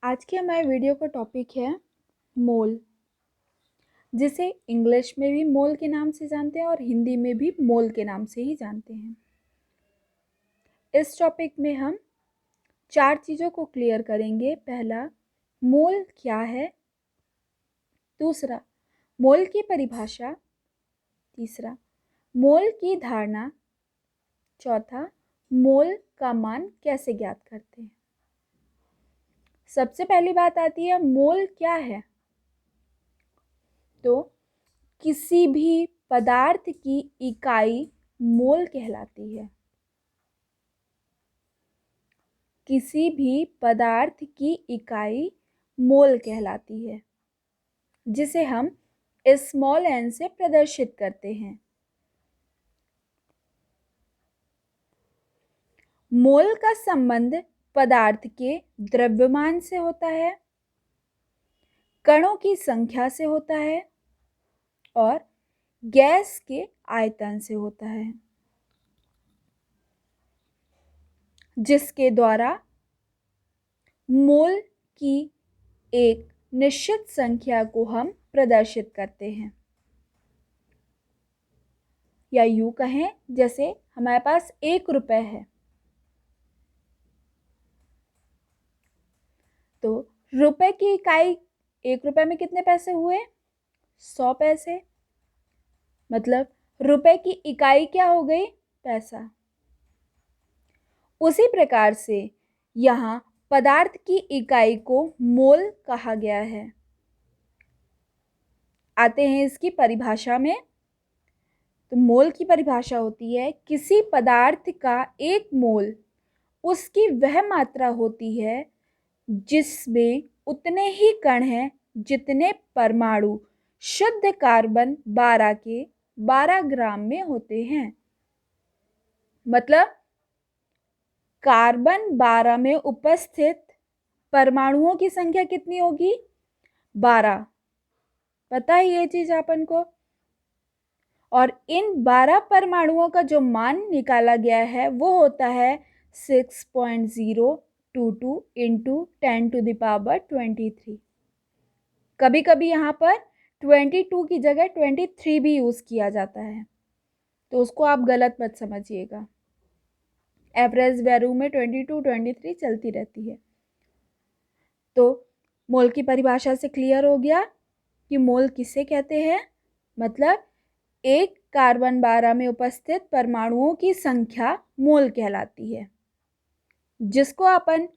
आज के हमारे वीडियो का टॉपिक है मोल, जिसे इंग्लिश में भी मोल के नाम से जानते हैं और हिंदी में भी मोल के नाम से ही जानते हैं। इस टॉपिक में हम 4 चीज़ों को क्लियर करेंगे। पहला, मोल क्या है। दूसरा, मोल की परिभाषा। तीसरा, मोल की धारणा। चौथा, मोल का मान कैसे ज्ञात करते हैं। सबसे पहली बात आती है मोल क्या है। तो किसी भी पदार्थ की इकाई मोल कहलाती है। किसी भी पदार्थ की इकाई मोल कहलाती है, जिसे हम स्मॉल एन से प्रदर्शित करते हैं। मोल का संबंध पदार्थ के द्रव्यमान से होता है, कणों की संख्या से होता है और गैस के आयतन से होता है, जिसके द्वारा मोल की एक निश्चित संख्या को हम प्रदर्शित करते हैं। या यूं कहें, जैसे हमारे पास 1 रुपए है, तो रुपए की इकाई 1 रुपए में कितने पैसे हुए? 100 पैसे। मतलब रुपए की इकाई क्या हो गई? पैसा। उसी प्रकार से यहाँ पदार्थ की इकाई को मोल कहा गया है। आते हैं इसकी परिभाषा में। तो मोल की परिभाषा होती है किसी पदार्थ का 1 मोल उसकी वह मात्रा होती है जिसमें उतने ही कण हैं जितने परमाणु शुद्ध कार्बन 12 के 12 ग्राम में होते हैं। मतलब कार्बन 12 में उपस्थित परमाणुओं की संख्या कितनी होगी? 12। पता है ये चीज अपन को। और इन 12 परमाणुओं का जो मान निकाला गया है वो होता है 6.022 इंटू 10⁻23। कभी कभी यहाँ पर 22 की जगह 23 भी यूज किया जाता है, तो उसको आप गलत मत समझिएगा। एवरेज वैल्यू में 22 23 चलती रहती है। तो मोल की परिभाषा से क्लियर हो गया कि मोल किसे कहते हैं। मतलब एक कार्बन 12 में उपस्थित परमाणुओं की संख्या मोल कहलाती है, जिसको अपन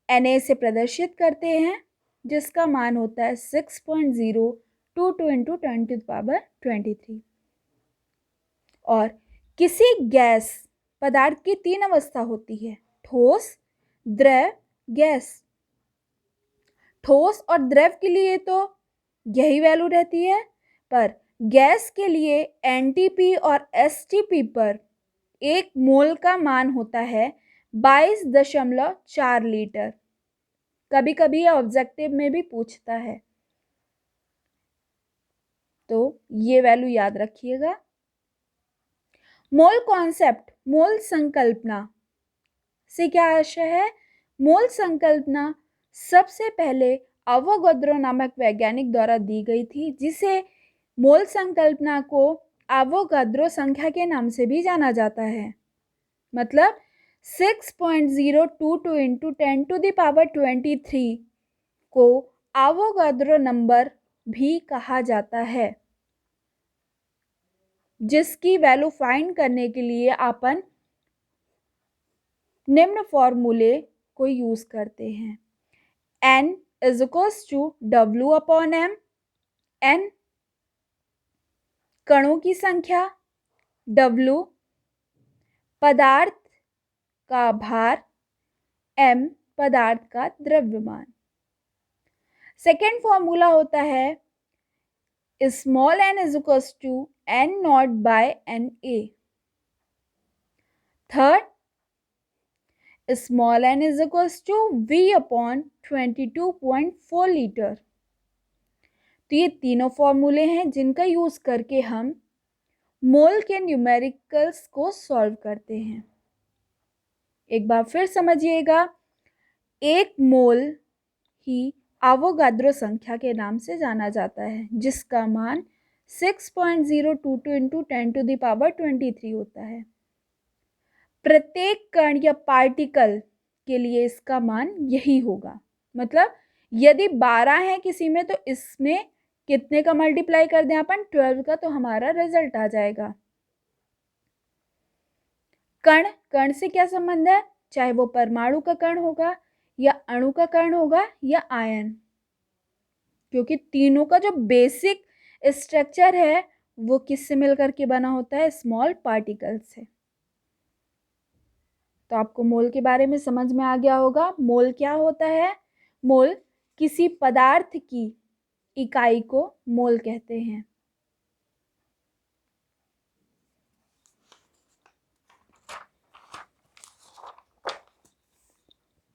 Na से प्रदर्शित करते हैं, जिसका मान होता है 6.022 इंटू 10⁻23। और किसी गैस पदार्थ की 3 अवस्था होती है, ठोस, द्रव, गैस। ठोस और द्रव के लिए तो यही वैल्यू रहती है, पर गैस के लिए एनटीपी और एसटीपी पर 1 मोल का मान होता है 22.4 लीटर। कभी कभी ऑब्जेक्टिव में भी पूछता है, तो ये वैल्यू याद रखिएगा। मोल कॉन्सेप्ट, मोल संकल्पना से क्या आशय है? मोल संकल्पना सबसे पहले अवोगाद्रो नामक वैज्ञानिक द्वारा दी गई थी, जिसे मोल संकल्पना को अवोगाद्रो संख्या के नाम से भी जाना जाता है। मतलब 6.022 इंटू 10⁻23 को अवोगाद्रो नंबर भी कहा जाता है, जिसकी वैल्यू फाइंड करने के लिए अपन निम्न फॉर्मूले को यूज करते हैं। N is equals to W upon M। N कणों की संख्या, W पदार्थ का भार, M पदार्थ का द्रव्यमान। सेकेंड फॉर्मूला होता है small n is equals to N not by Na। Third, small n is equals to V upon 22.4 litre. तो ये तीनों फॉर्मूले हैं जिनका यूज करके हम मोल के न्यूमेरिकल्स को सॉल्व करते हैं। एक बार फिर समझिएगा, 1 मोल ही आवोगाद्रो संख्या के नाम से जाना जाता है, जिसका मान 6.022 इंटू 10⁻23 होता है। प्रत्येक कण या पार्टिकल के लिए इसका मान यही होगा। मतलब यदि 12 है किसी में, तो इसमें कितने का मल्टीप्लाई कर दें अपन, 12 का, तो हमारा रिजल्ट आ जाएगा। कण, कण से क्या संबंध है, चाहे वो परमाणु का कण होगा या अणु का कण होगा या आयन, क्योंकि तीनों का जो बेसिक स्ट्रक्चर है वो किससे मिलकर के बना होता है, स्मॉल पार्टिकल से। तो आपको मोल के बारे में समझ में आ गया होगा। मोल क्या होता है, मोल किसी पदार्थ की इकाई को मोल कहते हैं।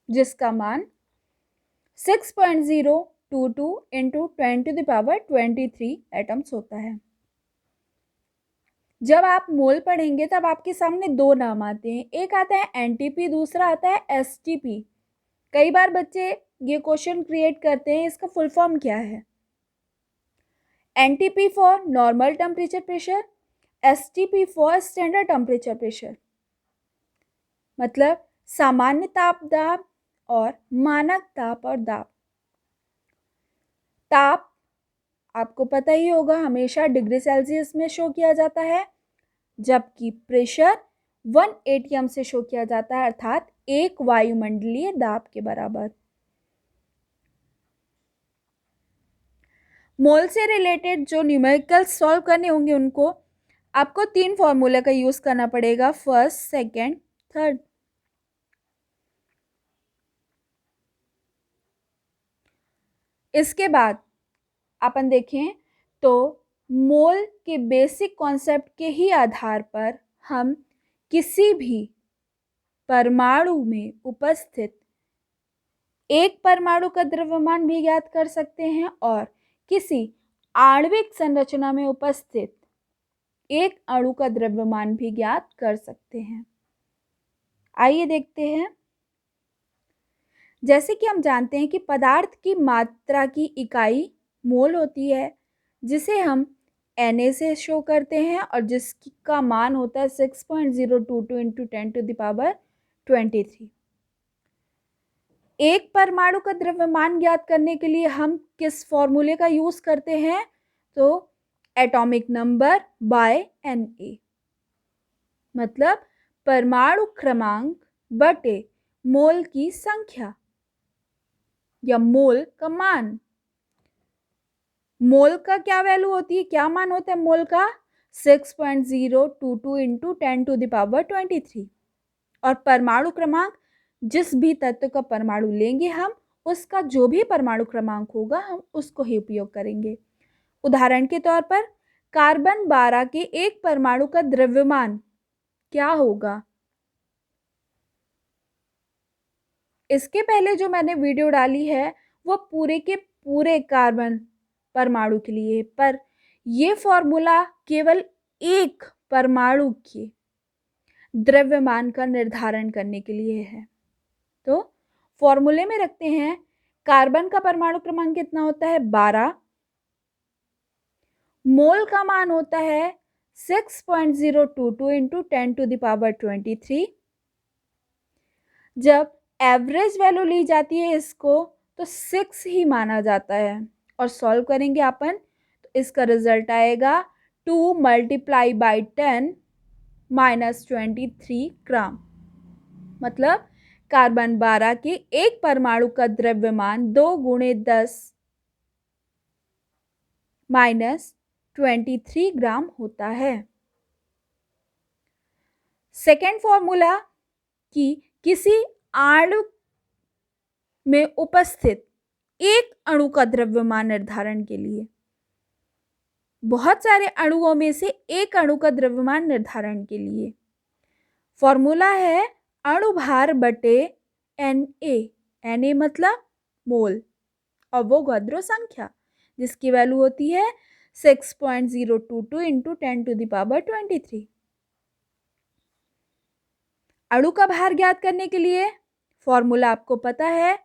जिसका मान 6.022 इंटू 10⁻23 एटम्स होता है। जब आप मोल पढ़ेंगे तब आपके सामने दो नाम आते हैं, एक आता है एनटीपी, दूसरा आता है एसटीपी। कई बार बच्चे ये क्वेश्चन क्रिएट करते हैं, इसका फुल फॉर्म क्या है। NTP for normal temperature pressure, STP for standard temperature pressure. मतलब सामान्य ताप दाब और मानक ताप और दाब। ताप आपको पता ही होगा हमेशा डिग्री सेल्सियस में शो किया जाता है, जबकि प्रेशर 1 atm से शो किया जाता है, अर्थात एक वायुमंडलीय दाब के बराबर। मोल से रिलेटेड जो न्यूमेरिकल्स सॉल्व करने होंगे उनको आपको 3 फॉर्मूले का यूज करना पड़ेगा, फर्स्ट, सेकंड, थर्ड। इसके बाद अपन देखें तो मोल के बेसिक कॉन्सेप्ट के ही आधार पर हम किसी भी परमाणु में उपस्थित एक परमाणु का द्रव्यमान भी ज्ञात कर सकते हैं और किसी आणविक संरचना में उपस्थित एक अणु का द्रव्यमान भी ज्ञात कर सकते हैं। आइए देखते हैं। जैसे कि हम जानते हैं कि पदार्थ की मात्रा की इकाई मोल होती है, जिसे हम Na से शो करते हैं और जिसका मान होता है 6.022 इंटू 10⁻23। एक परमाणु का द्रव्यमान ज्ञात करने के लिए हम किस फॉर्मूले का यूज करते हैं, तो एटॉमिक नंबर बाय Na। मतलब परमाणु क्रमांक बटे मोल की संख्या या मोल का मान। मोल का क्या वैल्यू होती है, क्या मान होता है मोल का, 6.022 इंटू 10⁻23। और परमाणु क्रमांक, जिस भी तत्व का परमाणु लेंगे हम, उसका जो भी परमाणु क्रमांक होगा हम उसको ही उपयोग करेंगे। उदाहरण के तौर पर कार्बन 12 के एक परमाणु का द्रव्यमान क्या होगा। इसके पहले जो मैंने वीडियो डाली है वो पूरे के पूरे कार्बन परमाणु के लिए, पर यह फॉर्मूला केवल एक परमाणु के द्रव्यमान का निर्धारण करने के लिए है। तो फॉर्मूले में रखते हैं, कार्बन का परमाणु क्रमांक कितना होता है, 12। मोल का मान होता है 6.022 इंटू 10⁻23। जब एवरेज वैल्यू ली जाती है इसको तो 6 ही माना जाता है और सॉल्व करेंगे अपन तो इसका रिजल्ट आएगा 2 × 10 - 23 ग्राम। मतलब कार्बन 12 के एक परमाणु का द्रव्यमान 2 × 10 - 23 ग्राम होता है। सेकेंड फॉर्मूला कि किसी आणु में उपस्थित एक अणु का द्रव्यमान निर्धारण के लिए, बहुत सारे अणुओं में से एक अणु का द्रव्यमान निर्धारण के लिए फॉर्मूला है अणुभार बटे Na मतलब मोल, अवोगाद्रो संख्या, जिसकी वैल्यू होती है 6.022 इंटू 10⁻23। अणु का भार ज्ञात करने के लिए फॉर्मूला आपको पता है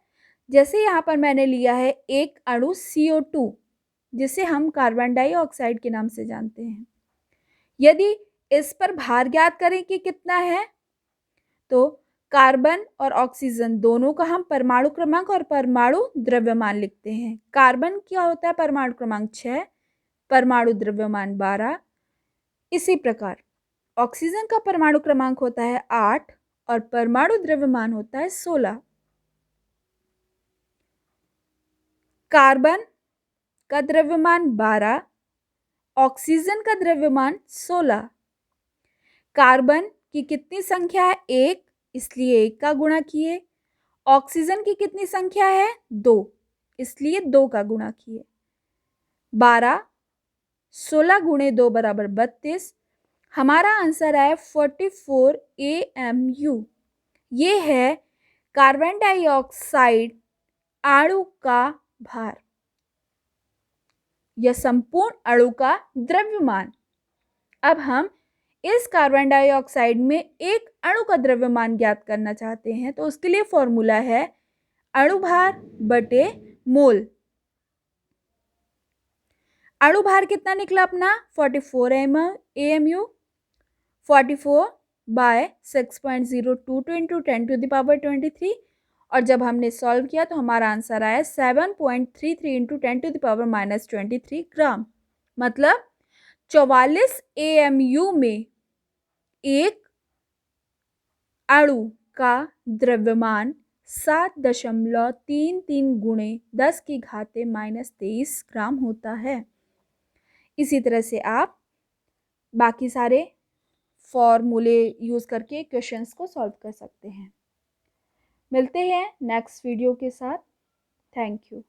जैसे यहाँ पर मैंने लिया है एक अणु CO2, जिसे हम कार्बन डाइऑक्साइड के नाम से जानते हैं। यदि इस पर भार ज्ञात करें कि कितना है, तो कार्बन और ऑक्सीजन दोनों का हम परमाणु क्रमांक और परमाणु द्रव्यमान लिखते हैं। कार्बन क्या होता है? परमाणु क्रमांक 6, परमाणु द्रव्यमान 12। इसी प्रकार ऑक्सीजन का परमाणु क्रमांक होता है 8 और परमाणु द्रव्यमान होता है 16। कार्बन का द्रव्यमान 12, ऑक्सीजन का द्रव्यमान 16। कार्बन की कितनी संख्या है? 1, इसलिए 1 का गुणा किए। ऑक्सीजन की कितनी संख्या है? 2, इसलिए 2 का गुणा किए। 12, 16 गुणे 2 बराबर 32। हमारा आंसर आया 44 AMU। ये है कार्बन डाइऑक्साइड अणु का भार या संपूर्ण अणु का द्रव्यमान। अब हम इस कार्बन डाइऑक्साइड में एक अणु का द्रव्यमान ज्ञात करना चाहते हैं, तो उसके लिए फॉर्मूला है अणु भार बटे मोल। अणु भार कितना निकला अपना? 44 AMU। 44 bye 6.022 into 10⁻23। और जब हमने सॉल्व किया तो हमारा आंसर आया 7.33 इंटू 10⁻⁻23 ग्राम। मतलब 44 AMU में एक अणु का द्रव्यमान 7.33 गुणे 10⁻⁻23 ग्राम होता है। इसी तरह से आप बाकी सारे फॉर्मूले यूज़ करके क्वेश्चंस को सॉल्व कर सकते हैं। मिलते हैं नेक्स्ट वीडियो के साथ। Thank you.